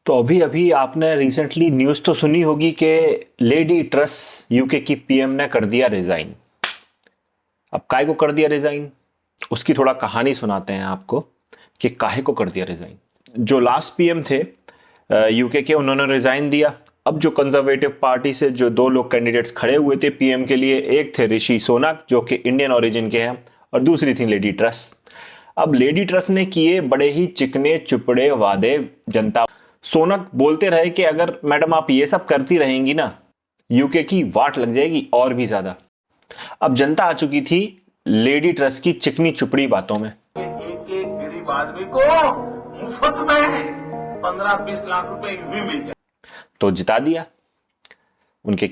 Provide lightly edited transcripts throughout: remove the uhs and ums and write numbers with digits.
तो अभी अभी आपने रिसेंटली न्यूज़ तो सुनी होगी कि लेडी ट्रस यूके की पीएम ने कर दिया रिजाइन। अब काहे को कर दिया रिजाइन, उसकी थोड़ा कहानी सुनाते हैं आपको कि काहे को कर दिया रिजाइन। जो लास्ट पीएम थे यूके के, उन्होंने रिजाइन दिया। अब जो कंजर्वेटिव पार्टी से जो दो लोग कैंडिडेट्स खड़े हुए थे पीएम के लिए, एक थे ऋषि सोनक जो कि इंडियन ओरिजिन के हैं और दूसरी थी लेडी ट्रस। अब लेडी ट्रस ने किए बड़े ही चिकने चुपड़े वादे जनता। सोनक बोलते रहे कि अगर मैडम आप ये सब करती रहेंगी ना, यूके की वाट लग जाएगी और भी ज्यादा। अब जनता आ चुकी थी लेडी ट्रस की चिकनी चुपड़ी बातों में। एक गरीब आदमी को मुफ्त में 15-20 लाख रुपए भी मिल जाए तो जिता दिया। उनके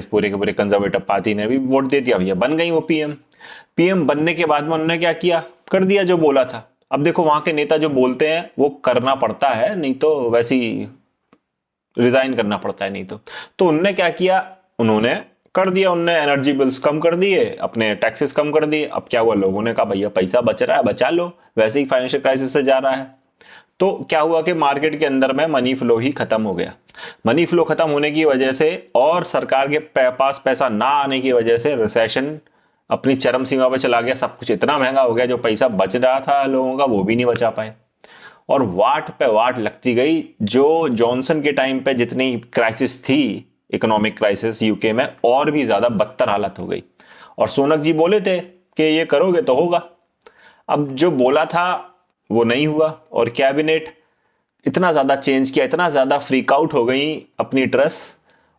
पूरे के पूरे कंजर्वेटिव पार्टी ने भी वोट दे दिया, भैया बन गई वो पीएम बनने के बाद में उन्होंने क्या किया, कर दिया जो बोला था। अब देखो वहां के नेता जो बोलते हैं वो करना पड़ता है, नहीं तो वैसे ही रिजाइन करना पड़ता है, नहीं तो उन्होंने क्या किया, उन्होंने कर दिया। उन्होंने एनर्जी बिल्स कम कर दिए, अपने टैक्सेस कम कर दिए। अब क्या हुआ, लोगों ने कहा भैया पैसा बच रहा है बचा लो, वैसे ही फाइनेंशियल क्राइसिस से जा रहा है। तो क्या हुआ कि मार्केट के अंदर में मनी फ्लो ही खत्म हो गया। मनी फ्लो खत्म होने की वजह से और सरकार के पास पैसा ना आने की वजह से रिसेशन अपनी चरम सीमा पर चला गया। सब कुछ इतना महंगा हो गया, जो पैसा बच रहा था लोगों का वो भी नहीं बचा पाए और वाट पे वाट लगती गई। जो जॉनसन के टाइम पे जितनी क्राइसिस थी, इकोनॉमिक क्राइसिस यूके में, और भी ज्यादा बदतर हालत हो गई। और सोनक जी बोले थे कि ये करोगे तो होगा। अब जो बोला था वो नहीं हुआ और कैबिनेट इतना ज्यादा चेंज किया, इतना ज्यादा फ्रीक आउट हो गई अपनी ट्रस,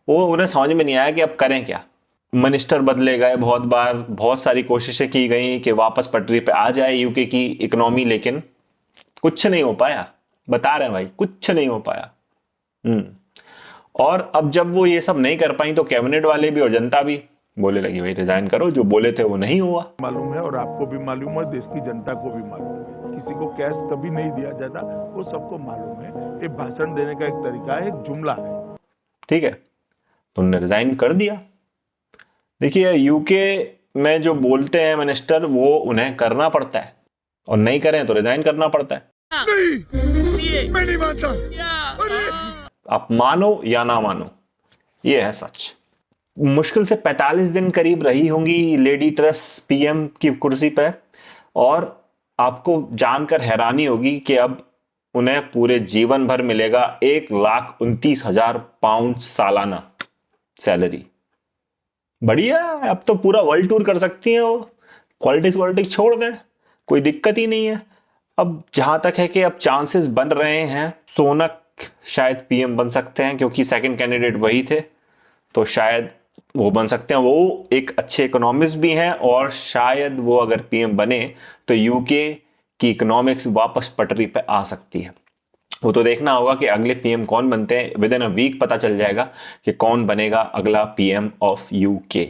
वो उन्हें समझ में नहीं आया कि अब करें क्या। मिनिस्टर बदले गए बहुत बार, बहुत सारी कोशिशें की गई कि वापस पटरी पे आ जाए यूके की इकोनॉमी, लेकिन कुछ नहीं हो पाया। बता रहे हैं भाई, कुछ नहीं हो पाया। और अब जब वो ये सब नहीं कर पाई तो कैबिनेट वाले भी और जनता भी बोले लगी भाई रिजाइन करो, जो बोले थे वो नहीं हुआ। मालूम है और आपको भी मालूम है, देश की जनता को भी मालूम है, किसी को कैश कभी नहीं दिया जाता, वो सबको मालूम है। ये भाषण देने का एक तरीका है, एक जुमला है। ठीक है, तो उन्होंने रिजाइन कर दिया। देखिए यूके में जो बोलते हैं मिनिस्टर वो उन्हें करना पड़ता है, और नहीं करें तो रिजाइन करना पड़ता है। नहीं, मैं नहीं मानता। आप मानो या ना मानो, ये है सच। मुश्किल से 45 दिन करीब रही होंगी लेडी ट्रस पीएम की कुर्सी पे, और आपको जानकर हैरानी होगी कि अब उन्हें पूरे जीवन भर मिलेगा 1,29,000 पाउंड सालाना सैलरी। बढ़िया है, अब तो पूरा वर्ल्ड टूर कर सकती हैं वो। पॉलिटिक्स छोड़ दें, कोई दिक्कत ही नहीं है। अब जहां तक है कि अब चांसेस बन रहे हैं सोनक शायद पीएम बन सकते हैं, क्योंकि सेकंड कैंडिडेट वही थे, तो शायद वो बन सकते हैं। वो एक अच्छे इकोनॉमिस्ट भी हैं और शायद वो अगर पीएम बने तो यूके की इकोनॉमिक्स वापस पटरी पे आ सकती है। वो तो देखना होगा कि अगले पीएम कौन बनते हैं। विद इन अ वीक पता चल जाएगा कि कौन बनेगा अगला पीएम ऑफ यूके।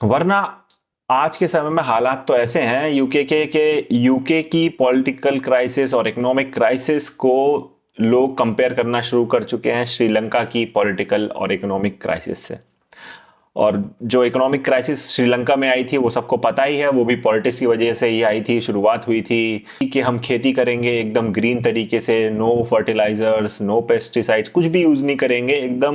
वरना आज के समय में हालात तो ऐसे हैं यूके के कि यूके की पॉलिटिकल क्राइसिस और इकोनॉमिक क्राइसिस को लोग कंपेयर करना शुरू कर चुके हैं श्रीलंका की पॉलिटिकल और इकोनॉमिक क्राइसिस से। और जो इकोनॉमिक क्राइसिस श्रीलंका में आई थी वो सबको पता ही है, वो भी पॉलिटिक्स की वजह से ही आई थी। शुरुआत हुई थी कि हम खेती करेंगे एकदम ग्रीन तरीके से, नो फर्टिलाइजर्स, नो पेस्टिसाइड्स, कुछ भी यूज नहीं करेंगे, एकदम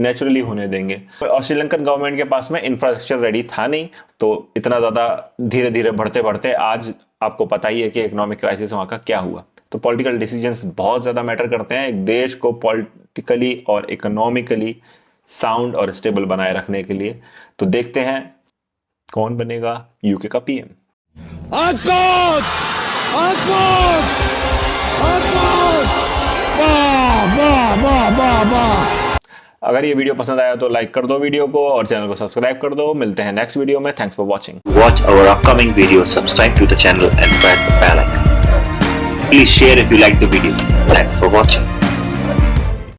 नेचुरली होने देंगे। और श्रीलंकन गवर्नमेंट के पास में इंफ्रास्ट्रक्चर रेडी था नहीं, तो इतना ज्यादा धीरे धीरे बढ़ते बढ़ते आज आपको पता ही है कि इकोनॉमिक क्राइसिस वहां का क्या हुआ। तो पॉलिटिकल डिसीजंस बहुत ज्यादा मैटर करते हैं एक देश को पॉलिटिकली और इकोनॉमिकली साउंड और स्टेबल बनाए रखने के लिए। तो देखते हैं कौन बनेगा यूके का पीएम। अगर ये वीडियो पसंद आया तो लाइक कर दो वीडियो को और चैनल को सब्सक्राइब कर दो। मिलते हैं नेक्स्ट वीडियो में। Thanks for watching. Watch our upcoming video, subscribe to the channel and press the bell icon. Please share if you like the video. Thanks for watching.